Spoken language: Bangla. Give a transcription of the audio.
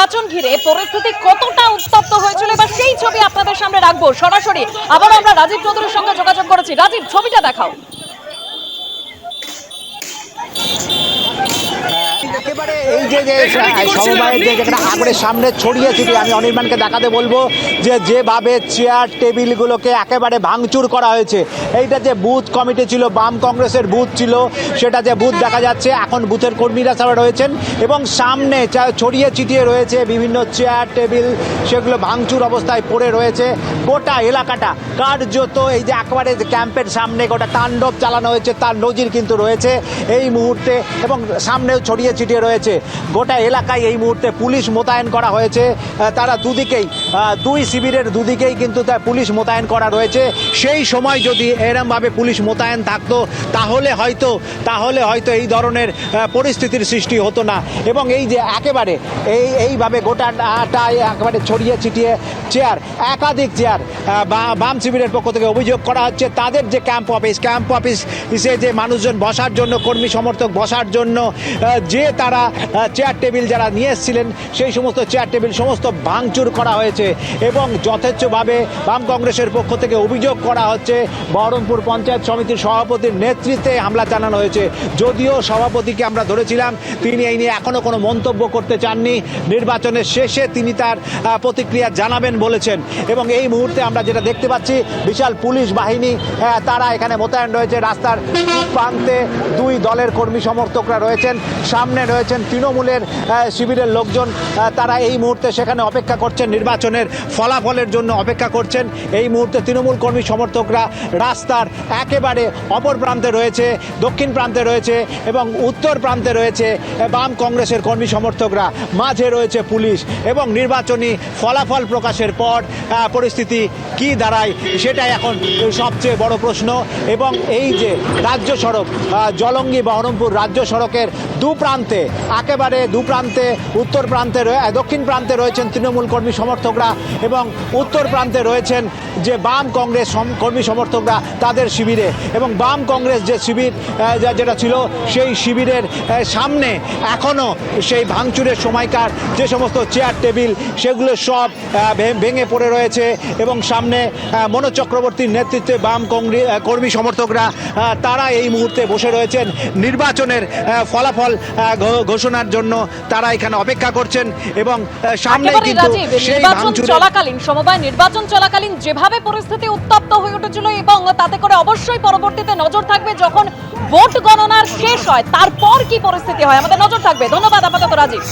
নির্বাচন ঘিরে পরিস্থিতি কতটা উত্তপ্ত হয়েছিল এবার সেই ছবি আপনাদের সামনে রাখবো সরাসরি। আবার আমরা রাজীব চৌধুরীর সঙ্গে যোগাযোগ করেছি। রাজীব, ছবিটা দেখাও। একেবারে এই যে সমবায়ের যে যেখানে আগুনের সামনে ছড়িয়ে ছিটিয়ে আমি অনির্বাণকে দেখাতে বলবো যে যেভাবে চেয়ার টেবিলগুলোকে একেবারে ভাঙচুর করা হয়েছে। এইটা যে বুথ কমিটি ছিল, বাম কংগ্রেসের বুথ ছিল, সেটা যে বুথ দেখা যাচ্ছে, এখন বুথের কর্মীরা সব রয়েছেন এবং সামনে ছড়িয়ে ছিটিয়ে রয়েছে বিভিন্ন চেয়ার টেবিল, সেগুলো ভাঙচুর অবস্থায় পড়ে রয়েছে। গোটা এলাকাটা কার্যত এই যে একেবারে ক্যাম্পের সামনে গোটা তাণ্ডব চালানো হয়েছে, তার নজির কিন্তু রয়েছে এই মুহূর্তে এবং সামনেও ছড়িয়ে ছিটিয়ে রয়েছে। গোটা এলাকায় এই মুহূর্তে পুলিশ মোতায়েন করা হয়েছে। তারা দুদিকেই দুই শিবিরের দুদিকেই কিন্তু পুলিশ মোতায়েন করা রয়েছে। সেই সময় যদি এরমভাবে পুলিশ মোতায়েন থাকতো তাহলে হয়তো এই ধরনের পরিস্থিতির সৃষ্টি হতো না। এবং এই যে একেবারে এইভাবে গোটাটায় একেবারে ছড়িয়ে ছিটিয়ে চেয়ার, একাধিক চেয়ার বাম শিবিরের পক্ষ থেকে অভিযোগ করা হচ্ছে তাদের যে ক্যাম্প অফিসে যে মানুষজন বসার জন্য, কর্মী সমর্থক বসার জন্য যে তারা চেয়ার টেবিল যারা নিয়ে এসেছিলেন সেই সমস্ত চেয়ার টেবিল সমস্ত ভাঙচুর করা হয়েছে এবং যথেচ্ছভাবে বাম কংগ্রেসের পক্ষ থেকে অভিযোগ করা হচ্ছে বহরমপুর পঞ্চায়েত সমিতির সভাপতির নেতৃত্বে হামলা চালানো হয়েছে। যদিও সভাপতিকে আমরা ধরেছিলাম, তিনি এই নিয়ে এখনও কোনো মন্তব্য করতে চাননি। নির্বাচনের শেষে তিনি তার প্রতিক্রিয়া জানাবেন বলেছেন। এবং এই মুহূর্তে আমরা যেটা দেখতে পাচ্ছি, বিশাল পুলিশ বাহিনী তারা এখানে মোতায়েন রয়েছে। রাস্তার প্রান্তে দুই দলের কর্মী সমর্থকরা রয়েছেন, সামনে রয়েছেন তৃণমূলের শিবিরের লোকজন। তারা এই মুহূর্তে সেখানে অপেক্ষা করছেন, নির্বাচনের ফলাফলের জন্য অপেক্ষা করছেন। এই মুহূর্তে তৃণমূল কর্মী সমর্থকরা রাস্তার একেবারে অপর প্রান্তে রয়েছে, দক্ষিণ প্রান্তে রয়েছে এবং উত্তর প্রান্তে রয়েছে বাম কংগ্রেসের কর্মী সমর্থকরা, মাঝে রয়েছে পুলিশ। এবং নির্বাচনী ফলাফল প্রকাশের পর পরিস্থিতি কি দাঁড়ায় সেটাই এখন সবচেয়ে বড় প্রশ্ন। এবং এই যে রাজ্য সড়ক জলঙ্গি বহরমপুর রাজ্য সড়কের একেবারে দু প্রান্তে উত্তর প্রান্তে দক্ষিণ প্রান্তে রয়েছেন তৃণমূল কর্মী সমর্থকরা এবং উত্তর প্রান্তে রয়েছেন যে বাম কংগ্রেস কর্মী সমর্থকরা তাদের শিবিরে। এবং বাম কংগ্রেস যে শিবির যেটা ছিল সেই শিবিরের সামনে এখনও সেই ভাঙচুরের সময়কার যে সমস্ত চেয়ার টেবিল সেগুলো সব ভেঙে পড়ে রয়েছে এবং সামনে মনোজ চক্রবর্তীর নেতৃত্বে বাম কর্মী সমর্থকরা তারা এই মুহূর্তে বসে রয়েছেন নির্বাচনের ফলাফল ঘোষণার জন্য। তারা এখানে অপেক্ষা করছেন এবং সামনে কিন্তু সেই সমবায় নির্বাচন চলাকালীন যেভাবে পরিস্থিতি উত্তপ্ত হয়ে উঠেছিল এবং তাতে করে অবশ্যই পরবর্তীতে নজর থাকবে যখন ভোট গণনার শেষ হয় তারপর কি পরিস্থিতি হয়, আমাদের নজর থাকবে। ধন্যবাদ আপাতত রাজীব।